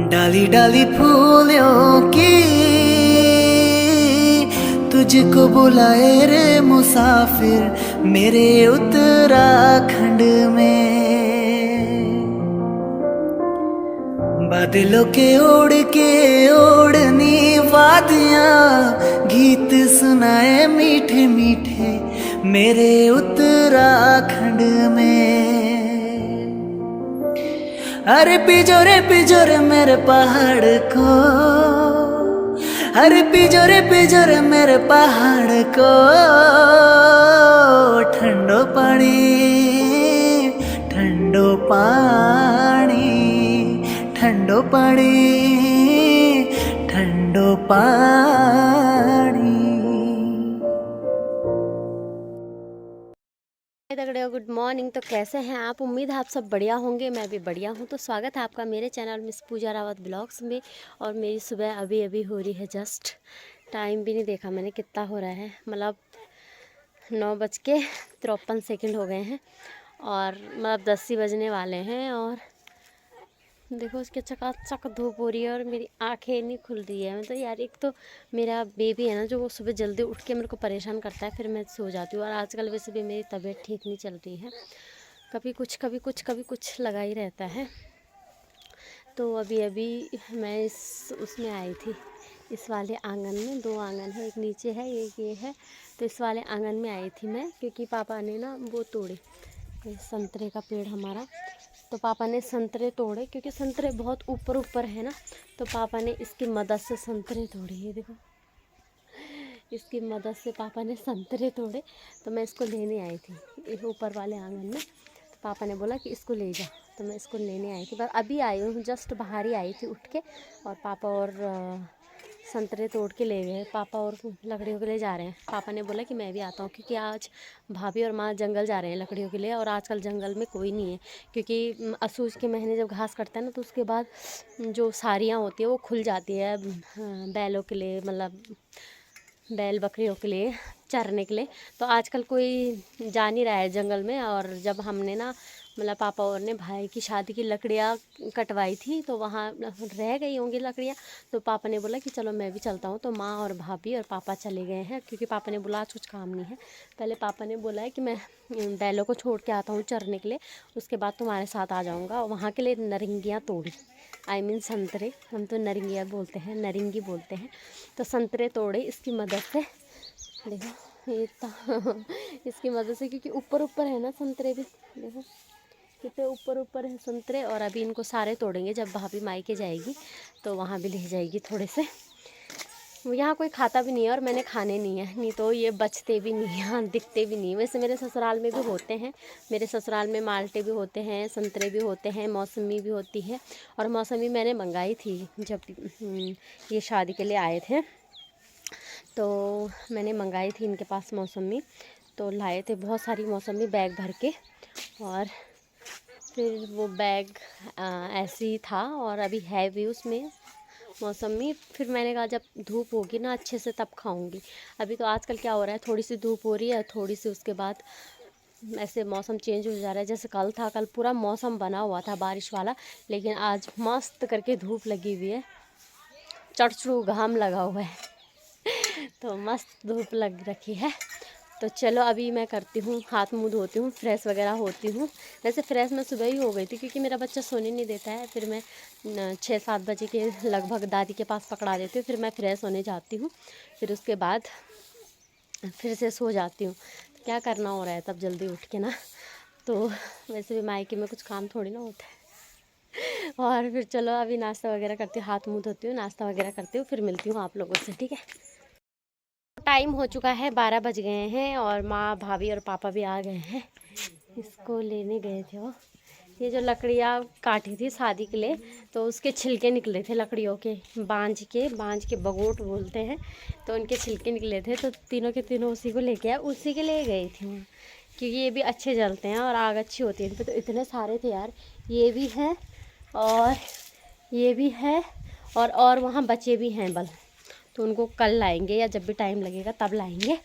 डाली डाली फूलों की तुझको बुलाए रे मुसाफिर मेरे उत्तराखंड में। बादलों के ओढ़नी वादियाँ गीत सुनाए मीठे मीठे मेरे उत्तराखंड में। अरे पिजोरे मेरे पहाड़ को, अरे पिजोरे मेरे पहाड़ को ठंडो पानी ठंडो पानी ठंडो पानी ठंडो पानी। तगड़े हो, गुड मॉर्निंग। तो कैसे हैं आप? उम्मीद है आप सब बढ़िया होंगे। मैं भी बढ़िया हूं। तो स्वागत है आपका मेरे चैनल मिस पूजा रावत ब्लॉग्स में। और मेरी सुबह अभी अभी हो रही है जस्ट। टाइम भी नहीं देखा मैंने कितना हो रहा है, मतलब 9:53 हो गए हैं और मतलब 10 ही बजने वाले हैं। और देखो उसके चकाचक धूप हो रही है और मेरी आंखें नहीं खुल रही है। मतलब यार, एक तो मेरा बेबी है ना, जो वो सुबह जल्दी उठ के मेरे को परेशान करता है, फिर मैं सो जाती हूँ। और आजकल वैसे भी मेरी तबीयत ठीक नहीं चल रही है, कभी कुछ लगा ही रहता है। तो अभी अभी मैं उसमें आई थी, इस वाले आंगन में। 2 आंगन है, एक नीचे है एक ये है। तो इस वाले आंगन में आई थी मैं, क्योंकि पापा ने ना वो तोड़े, संतरे का पेड़ हमारा। तो पापा ने संतरे तोड़े, क्योंकि संतरे बहुत ऊपर ऊपर है ना। तो पापा ने इसकी मदद से संतरे तोड़े, ये देखो, इसकी मदद से पापा ने संतरे तोड़े। तो मैं इसको लेने आई थी इस ऊपर वाले आंगन में। तो पापा ने बोला कि इसको ले जा, तो मैं इसको लेने आई थी। पर अभी आई हूँ, जस्ट बाहर ही आई थी उठ के। और पापा और संतरे तोड़ के ले गए, पापा और लकड़ियों के लिए जा रहे हैं। पापा ने बोला कि मैं भी आता हूँ, क्योंकि आज भाभी और माँ जंगल जा रहे हैं लकड़ियों के लिए। और आजकल जंगल में कोई नहीं है, क्योंकि असूज के महीने जब घास कटता है ना, तो उसके बाद जो सारियाँ होती है वो खुल जाती है बैलों के लिए, मतलब बैल बकरियों के लिए चरने के लिए। तो आजकल कोई जा नहीं रहा है जंगल में। और जब हमने ना, मतलब पापा और ने भाई की शादी की लकड़ियाँ कटवाई थी, तो वहाँ रह गई होंगी लकड़ियाँ। तो पापा ने बोला कि चलो मैं भी चलता हूँ। तो माँ और भाभी और पापा चले गए हैं, क्योंकि पापा ने बोला आज कुछ काम नहीं है। पहले पापा ने बोला है कि मैं बैलों को छोड़ के आता हूँ चरने के लिए, उसके बाद तुम्हारे साथ आ जाऊँगा। वहाँ के लिए नरंगियाँ तोड़ी, आई मीन संतरे, हम तो नरंगिया बोलते हैं, नरंगी बोलते हैं। तो संतरे तोड़े इसकी मदद से, देखो ये इसकी मदद से, क्योंकि ऊपर ऊपर है ना संतरे भी, देखो कितने ऊपर ऊपर है संतरे। और अभी इनको सारे तोड़ेंगे, जब भाभी मायके जाएगी तो वहाँ भी ले जाएगी थोड़े से। यहाँ कोई खाता भी नहीं है और मैंने खाने नहीं है, नहीं तो ये बचते भी नहीं हैं, दिखते भी नहीं। वैसे मेरे ससुराल में भी होते हैं, मेरे ससुराल में माल्टे भी होते हैं, संतरे भी होते हैं, मौसमी भी होती है। और मौसमी मैंने मंगाई थी जब ये शादी के लिए आए थे, तो मैंने मंगाई थी इनके पास मौसमी। तो लाए थे बहुत सारी मौसमी बैग भर के। और फिर वो बैग ऐसे ही था, और अभी है भी उसमें मौसमी। फिर मैंने कहा जब धूप होगी ना अच्छे से तब खाऊंगी। अभी तो आजकल क्या हो रहा है, थोड़ी सी धूप हो रही है, थोड़ी सी उसके बाद ऐसे मौसम चेंज हो जा रहा है। जैसे कल था, कल पूरा मौसम बना हुआ था बारिश वाला, लेकिन आज मस्त करके धूप लगी हुई है, चढ़चढ़ू घाम लगा हुआ है। तो मस्त धूप लग रखी है। तो चलो अभी मैं करती हूँ, हाथ मुँह धोती हूँ, फ्रेश वगैरह होती हूँ। वैसे फ्रेश मैं सुबह ही हो गई थी, क्योंकि मेरा बच्चा सोने नहीं देता है। फिर मैं 6-7 बजे के लगभग दादी के पास पकड़ा देती हूँ, फिर मैं फ्रेश होने जाती हूँ। फिर उसके बाद फिर से सो जाती हूँ। तो क्या करना हो रहा है तब जल्दी उठ के ना। तो वैसे भी मायके में कुछ काम थोड़ी ना होता है। और फिर चलो अभी नाश्ता वगैरह करती हूँ, हाथ मुँह धोती हूँ, नाश्ता वगैरह करती हूँ, फिर मिलती हूँ आप लोगों से, ठीक है। टाइम हो चुका है, 12 बज गए हैं और माँ भाभी और पापा भी आ गए हैं। इसको लेने गए थे वो, ये जो लकड़ियाँ काटी थी शादी के लिए, तो उसके छिलके निकले थे लकड़ियों के, बांज के बगोट बोलते हैं। तो उनके छिलके निकले थे, तो तीनों के तीनों उसी को लेके आए, उसी के लिए गई थी मैं, क्योंकि ये भी अच्छे जलते हैं और आग अच्छी होती है इन पर। तो इतने सारे थे यार, ये भी हैं और ये भी है, और वहाँ बचे भी हैं बल। तो उनको कल लाएंगे या जब भी टाइम लगेगा तब लाएंगे।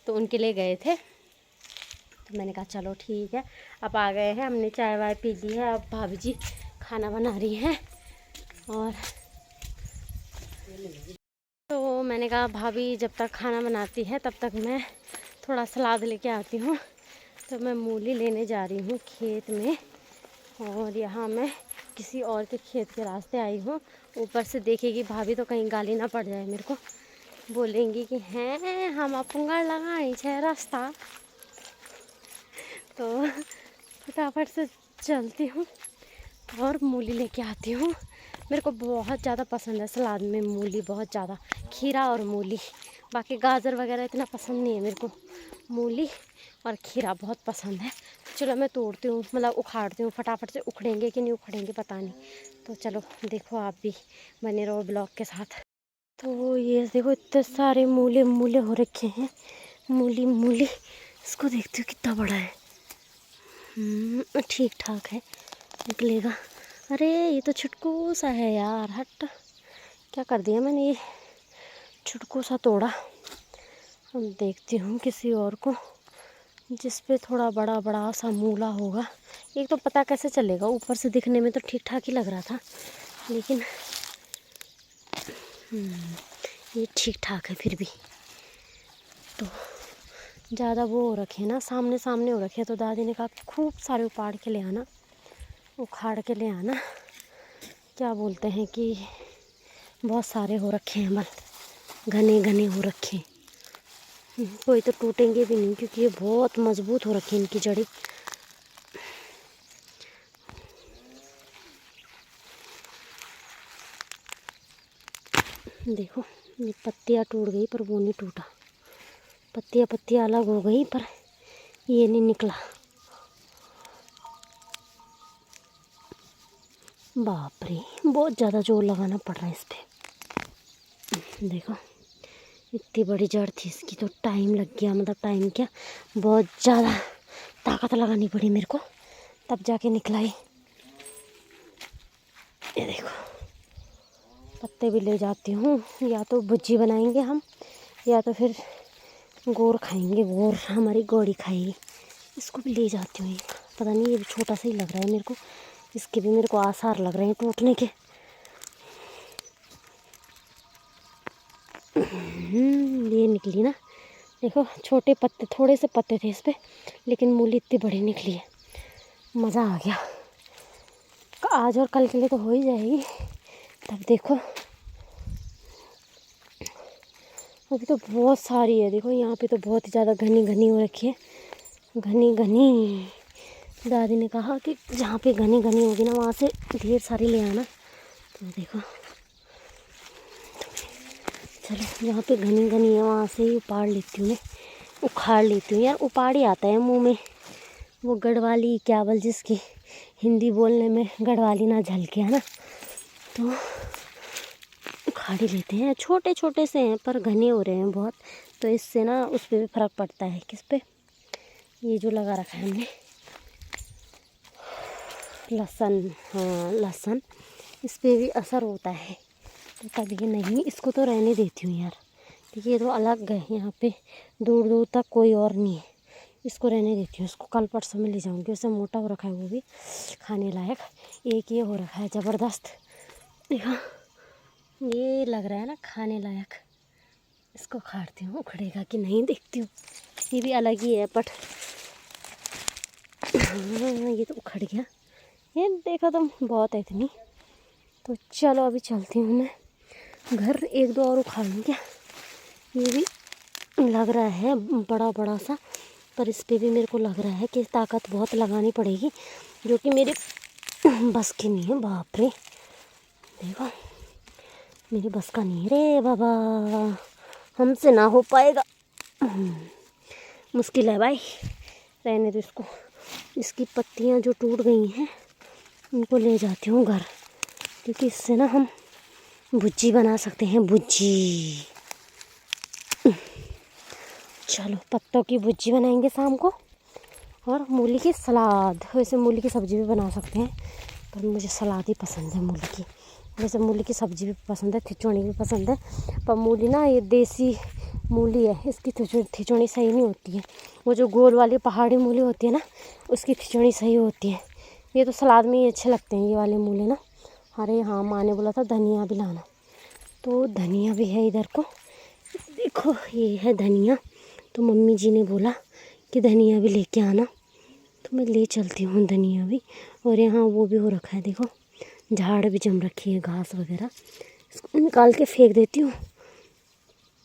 तो उनके लिए गए थे। तो मैंने कहा चलो ठीक है, अब आ गए हैं, हमने चाय वाय पी ली है। अब भाभी जी खाना बना रही हैं, और तो मैंने कहा भाभी जब तक खाना बनाती है तब तक मैं थोड़ा सलाद लेके आती हूँ। तो मैं मूली लेने जा रही हूँ खेत में, और यहाँ मैं किसी और के खेत के रास्ते आई हूँ। ऊपर से देखेगी भाभी तो कहीं गाली ना पड़ जाए मेरे को, बोलेंगी कि हैं हम अपुंगा लगाई छे रास्ता। तो फटाफट से चलती हूँ और मूली लेके आती हूँ। मेरे को बहुत ज़्यादा पसंद है सलाद में मूली, बहुत ज़्यादा, खीरा और मूली। बाकी गाजर वगैरह इतना पसंद नहीं है मेरे को, मूली और खीरा बहुत पसंद है। चलो मैं तोड़ती हूँ, मतलब उखाड़ती हूँ, फटाफट से उखड़ेंगे कि नहीं उखड़ेंगे पता नहीं। तो चलो देखो, आप भी बने रहो ब्लॉग के साथ। तो ये देखो इतने सारे मूले मूले हो रखे हैं, मूली मूली। इसको देखती हूँ कितना बड़ा है। ठीक ठाक है, निकलेगा। अरे ये तो छुटकू सा है यार, हट, क्या कर दिया मैंने, ये छुटकू सा तोड़ा। अब देखती हूँ किसी और को जिस पे थोड़ा बड़ा बड़ा सा मूला होगा। एक तो पता कैसे चलेगा, ऊपर से दिखने में तो ठीक ठाक ही लग रहा था, लेकिन ये ठीक ठाक है फिर भी। तो ज़्यादा वो हो रखे ना, सामने सामने हो रखे, तो दादी ने कहा खूब सारे उपाड़ के ले आना, उखाड़ के ले आना। क्या बोलते हैं कि बहुत सारे हो रखे हैं, बल घने घने हो रखे। कोई तो टूटेंगे भी नहीं क्योंकि ये बहुत मजबूत हो रखे हैं इनकी जड़ी। देखो ये पत्तियाँ टूट गई पर वो नहीं टूटा, पत्तियाँ अलग हो गई पर ये नहीं निकला। बाप रे, बहुत ज़्यादा जोर लगाना पड़ रहा है इस पे। देखो इतनी बड़ी जड़ थी इसकी, तो टाइम लग गया, मतलब टाइम क्या, बहुत ज़्यादा ताकत लगानी पड़ी मेरे को, तब जाके निकला ये देखो। पत्ते भी ले जाती हूँ, या तो भुज्जी बनाएंगे हम, या तो फिर गोर खाएंगे, गोर हमारी गौड़ी खाएगी। इसको भी ले जाती हूँ एक, पता नहीं ये भी छोटा सा ही लग रहा है मेरे को, इसके भी मेरे को आसार लग रहे हैं टूटने के। ये निकली ना, देखो छोटे पत्ते, थोड़े से पत्ते थे इस पे, लेकिन मूली इतनी बड़ी निकली है, मज़ा आ गया। आज और कल के लिए तो हो ही जाएगी, तब देखो। अभी तो बहुत सारी है, देखो यहाँ पे तो बहुत ही ज़्यादा घनी घनी हो रखी है, घनी घनी। दादी ने कहा कि जहाँ पे घनी घनी होगी ना वहाँ से ढेर सारी ले आना। तो देखो चलो, जहाँ पे घनी घनी है वहाँ से ही उपाड़ लेती हूँ मैं, उखाड़ लेती हूँ यार। उपाड़ ही आता है मुंह में, वो गढ़वाली क्या बोल, जिसकी हिंदी बोलने में गढ़वाली ना झलके, है ना, तो उखाड़ ही लेते हैं। छोटे छोटे से हैं पर घने हो रहे हैं बहुत, तो इससे ना उस पर भी फ़र्क पड़ता है। किस पे, ये जो लगा रखा है हमने लहसुन, हाँ लहसुन, इस पर भी असर होता है। तो तब ये नहीं, इसको तो रहने देती हूँ यार, क्योंकि ये तो अलग है, यहाँ पे दूर दूर तक कोई और नहीं है, इसको रहने देती हूँ। इसको कल परसों में ले जाऊँगी, उससे मोटा हो रखा है वो भी खाने लायक। एक ये हो रखा है ज़बरदस्त, देखो ये लग रहा है ना खाने लायक। इसको खाड़ती हूँ, उखड़ेगा कि नहीं देखती हूँ। ये भी अलग ही है बट हाँ, ये तो उखड़ गया, ये देखो तुम, बहुत है इतनी। तो चलो अभी चलती हूँ मैं घर, एक दो और उखाड़ लूँ क्या। ये भी लग रहा है बड़ा बड़ा सा, पर इस पे भी मेरे को लग रहा है कि ताकत बहुत लगानी पड़ेगी, जो कि मेरे बस की नहीं है। बाप रे, देखो मेरी बस का नहीं रे बाबा, हमसे ना हो पाएगा, मुश्किल है भाई, रहने दो इसको। इसकी पत्तियाँ जो टूट गई हैं उनको ले जाती हूँ घर, क्योंकि इससे ना हम भुज्जी बना सकते हैं, भुज्जी। चलो पत्तों की भुज्जी बनाएंगे शाम को, और मूली की सलाद। वैसे मूली की सब्ज़ी भी बना सकते हैं, पर मुझे सलाद ही पसंद है मूली की। वैसे मूली की सब्ज़ी भी पसंद है, खिचड़ी भी पसंद है, पर मूली ना ये देसी मूली है, इसकी खिचड़ी सही नहीं होती है। वो जो गोल वाली पहाड़ी मूली होती है ना, उसकी खिचड़ी सही होती है। ये तो सलाद में ही अच्छे लगते हैं ये वाले मूली ना, अरे हाँ, माँ ने बोला था धनिया भी लाना, तो धनिया भी है इधर को। देखो ये है धनिया, तो मम्मी जी ने बोला कि धनिया भी लेके आना, तो मैं ले चलती हूँ धनिया भी। और यहाँ वो भी हो रखा है, देखो झाड़ भी जम रखी है, घास वगैरह, इसको निकाल के फेंक देती हूँ।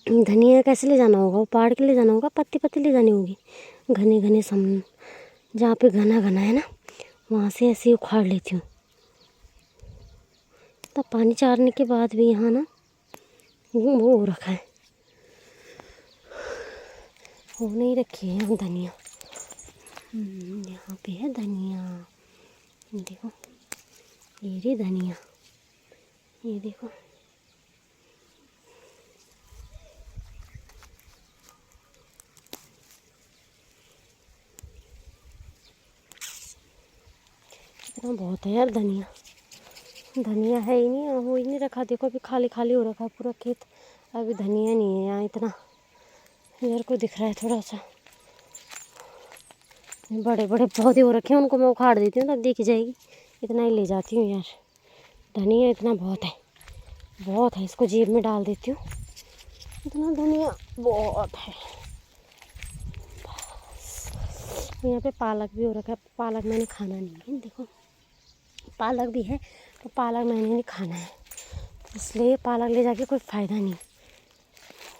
धनिया कैसे ले जाना होगा, वो पाड़ के ले जाना होगा, पत्ती पत्ती ले जानी होगी। घने घने सम जहाँ पे घना घना है ना, वहाँ से ऐसे ही उखाड़ लेती हूँ। तब पानी चारने के बाद भी यहाँ ना वो हो रखा है, वो नहीं रखी है यहाँ धनिया। यहाँ पे है धनिया, देखो ये रे धनिया, ये देखो। इतना बहुत है यार धनिया, धनिया है ही नहीं, हो ही नहीं रखा। देखो अभी खाली खाली हो रखा है पूरा खेत, अभी धनिया नहीं है यहाँ इतना। इधर को दिख रहा है थोड़ा सा, बड़े बड़े पौधे हो रखे हैं, उनको मैं उखाड़ देती हूँ तब दिख जाएगी। इतना ही ले जाती हूँ यार, धनिया इतना बहुत है, बहुत है। इसको जेब में डाल देती हूँ, इतना धनिया बहुत है। यहाँ पे पालक भी हो रखा है, पालक मैंने खाना नहीं है, देखो पालक भी है, तो पालक मैंने नहीं खाना है, इसलिए पालक ले जाके कोई फ़ायदा नहीं।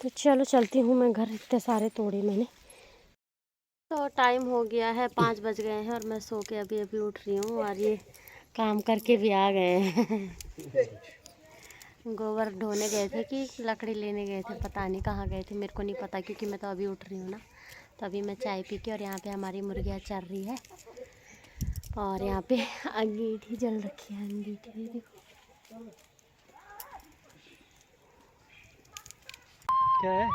तो चलो चलती हूँ मैं घर, इतने सारे तोड़े मैंने। तो टाइम हो गया है, 5 बज गए हैं और मैं सो के अभी अभी उठ रही हूँ, और ये काम करके भी आ गए हैं। गोबर ढोने गए थे कि लकड़ी लेने गए थे, पता नहीं कहाँ गए थे, मेरे को नहीं पता, क्योंकि मैं तो अभी उठ रही हूँ ना। तो अभी मैं चाय पी के, और यहाँ पे हमारी मुर्गियाँ चल रही है, और यहाँ पे अंगीठी जल रखी है, अंगीठी देखो। क्या है?